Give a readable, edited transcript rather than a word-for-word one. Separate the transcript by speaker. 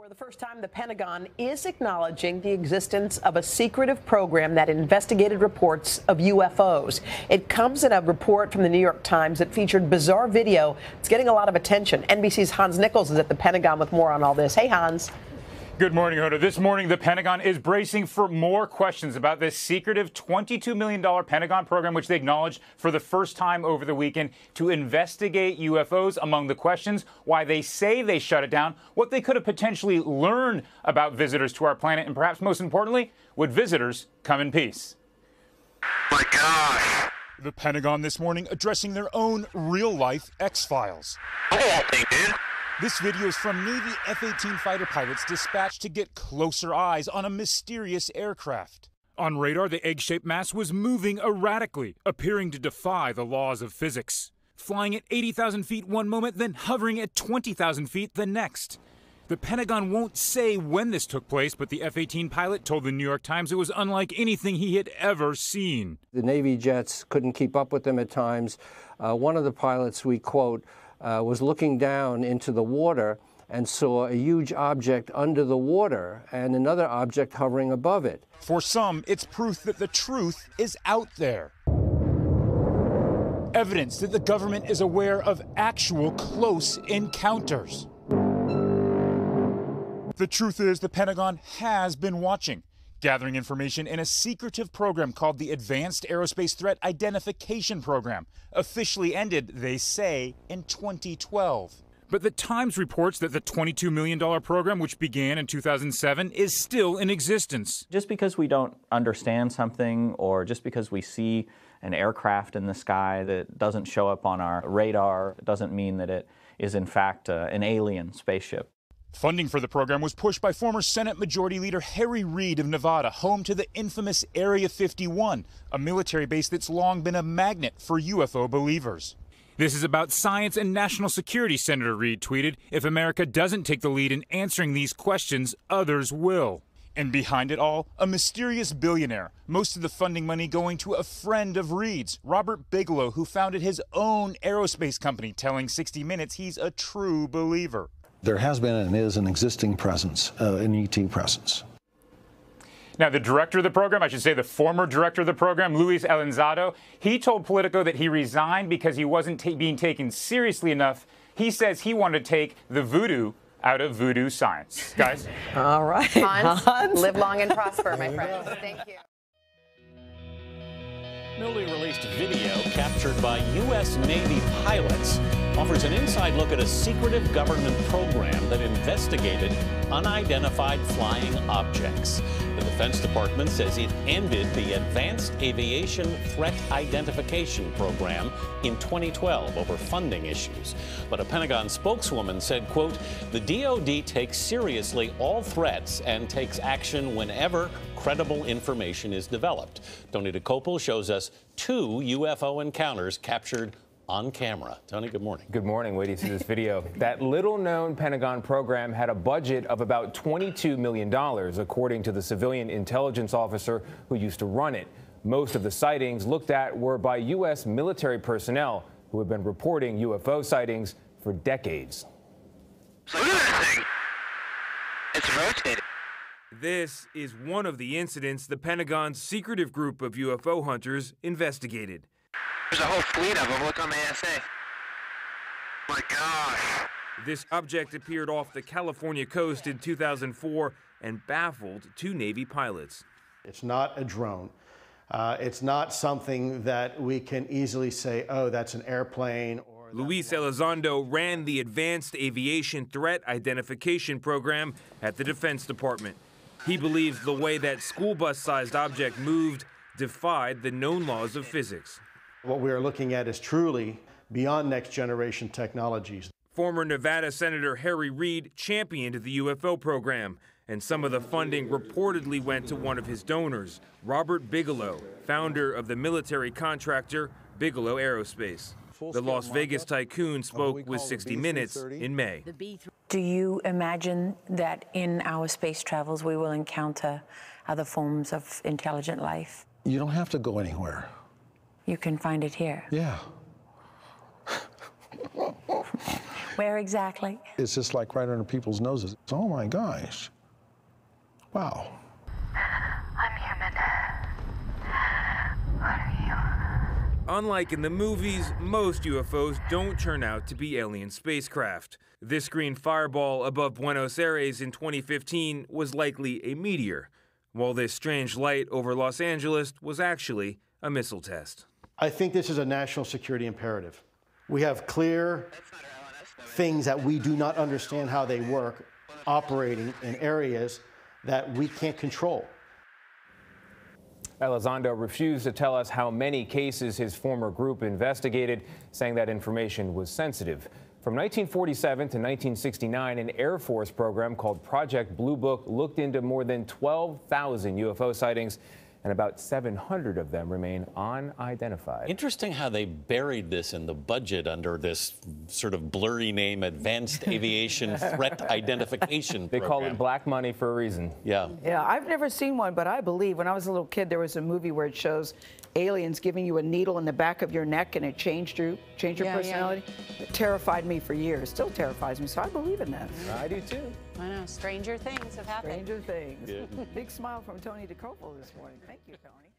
Speaker 1: For the first time, the Pentagon is acknowledging the existence of a secretive program that investigated reports of UFOs. It comes in a report from the New York Times that featured bizarre video. It's getting a lot of attention. NBC's Hans Nichols is at the Pentagon with more on all this. Hey, Hans.
Speaker 2: Good morning, Hoda. This morning, the Pentagon is bracing for more questions about this secretive $22 million Pentagon program, which they acknowledged for the first time over the weekend to investigate UFOs. Among the questions, why they say they shut it down, what they could have potentially learned about visitors to our planet, and perhaps most importantly, would visitors come in peace?
Speaker 3: My gosh.
Speaker 2: The Pentagon this morning addressing their own real-life X-Files.
Speaker 3: Look at that thing, dude.
Speaker 2: This video is from Navy F-18 fighter pilots dispatched to get closer eyes on a mysterious aircraft. On radar, the egg-shaped mass was moving erratically, appearing to defy the laws of physics. Flying at 80,000 feet one moment, then hovering at 20,000 feet the next. The Pentagon won't say when this took place, but the F-18 pilot told the New York Times it was unlike anything he had ever seen.
Speaker 4: The Navy jets couldn't keep up with them at times. One of the pilots, we quote, was looking down into the water and saw a huge object under the water and another object hovering above it.
Speaker 2: For some, it's proof that the truth is out there. Evidence that the government is aware of actual close encounters. The truth is, the Pentagon has been watching, gathering information in a secretive program called the Advanced Aerospace Threat Identification Program, officially ended, they say, in 2012. But the Times reports that the $22 million program, which began in 2007, is still in existence.
Speaker 5: Just because we don't understand something, or just because we see an aircraft in the sky that doesn't show up on our radar, doesn't mean that it is in fact an alien spaceship.
Speaker 2: Funding for the program was pushed by former Senate Majority Leader Harry Reid of Nevada, home to the infamous Area 51, a military base that's long been a magnet for UFO believers. This is about science and national security, Senator Reid tweeted. If America doesn't take the lead in answering these questions, others will. And behind it all, a mysterious billionaire, most of the funding money going to a friend of Reid's, Robert Bigelow, who founded his own aerospace company, telling 60 Minutes he's a true believer.
Speaker 6: There has been and is an existing presence, an ET presence.
Speaker 2: Now, the director of the program, I should say the former director of the program, Luis Elenzado, he told Politico that he resigned because he wasn't being taken seriously enough. He says he wanted to take the voodoo out of voodoo science. Guys?
Speaker 1: All right.
Speaker 7: Hans, live long and prosper, my friend. Thank you.
Speaker 8: Newly released video captured by U.S. Navy pilots offers an inside look at a secretive government program that investigated unidentified flying objects. The Defense Department says it ended the Advanced Aviation Threat Identification Program in 2012 over funding issues. But a Pentagon spokeswoman said, quote, "The DoD takes seriously all threats and takes action whenever credible information is developed." Tony DeCopel shows us 2 UFO encounters captured on camera. Tony, good morning.
Speaker 9: Good morning. Wait till you see this video. That little-known Pentagon program had a budget of about $22 million, according to the civilian intelligence officer who used to run it. Most of the sightings looked at were by U.S. military personnel who have been reporting UFO sightings for decades.
Speaker 3: Look at that thing. It's rotating.
Speaker 10: This is one of the incidents the Pentagon's secretive group of UFO hunters investigated.
Speaker 3: There's a whole fleet of them. Look on the ASA. My gosh.
Speaker 10: This object appeared off the California coast in 2004 and baffled 2 Navy pilots.
Speaker 11: It's not a drone. It's not something that we can easily say, oh, that's an airplane.
Speaker 10: Luis Elizondo ran the Advanced Aviation Threat Identification Program at the Defense Department. He believes the way that school bus-sized object moved defied the known laws of physics.
Speaker 11: What we are looking at is truly beyond next-generation technologies.
Speaker 10: Former Nevada Senator Harry Reid championed the UFO program, and some of the funding reportedly went to one of his donors, Robert Bigelow, founder of the military contractor Bigelow Aerospace. The Las Vegas tycoon spoke with 60 Minutes in May.
Speaker 12: Do you imagine that in our space travels we will encounter other forms of intelligent life?
Speaker 6: You don't have to go anywhere.
Speaker 12: You can find it here.
Speaker 6: Yeah.
Speaker 12: Where exactly?
Speaker 6: It's just like right under people's noses. Oh my gosh. Wow.
Speaker 13: I'm human. What are you?
Speaker 10: Unlike in the movies, most UFOs don't turn out to be alien spacecraft. This green fireball above Buenos Aires in 2015 was likely a meteor, while this strange light over Los Angeles was actually a missile test.
Speaker 11: I think this is a national security imperative. We have clear things that we do not understand how they work operating in areas that we can't control.
Speaker 9: Elizondo refused to tell us how many cases his former group investigated, saying that information was sensitive. From 1947 to 1969, an Air Force program called Project Blue Book looked into more than 12,000 UFO sightings, and about 700 of them remain unidentified.
Speaker 8: Interesting how they buried this in the budget under this sort of blurry name, Advanced Aviation Threat Identification
Speaker 9: They
Speaker 8: Program.
Speaker 9: call it black money for a reason.
Speaker 8: Yeah.
Speaker 14: Yeah, I've never seen one, but I believe when I was a little kid, there was a movie where it shows aliens giving you a needle in the back of your neck and it changed your personality. Yeah. It terrified me for years, still terrifies me, so I believe in that.
Speaker 9: I do too.
Speaker 7: I know, stranger things have happened.
Speaker 14: Stranger things.
Speaker 8: Yeah.
Speaker 14: Big smile from Tony DeCopo this morning. Thank you, Tony.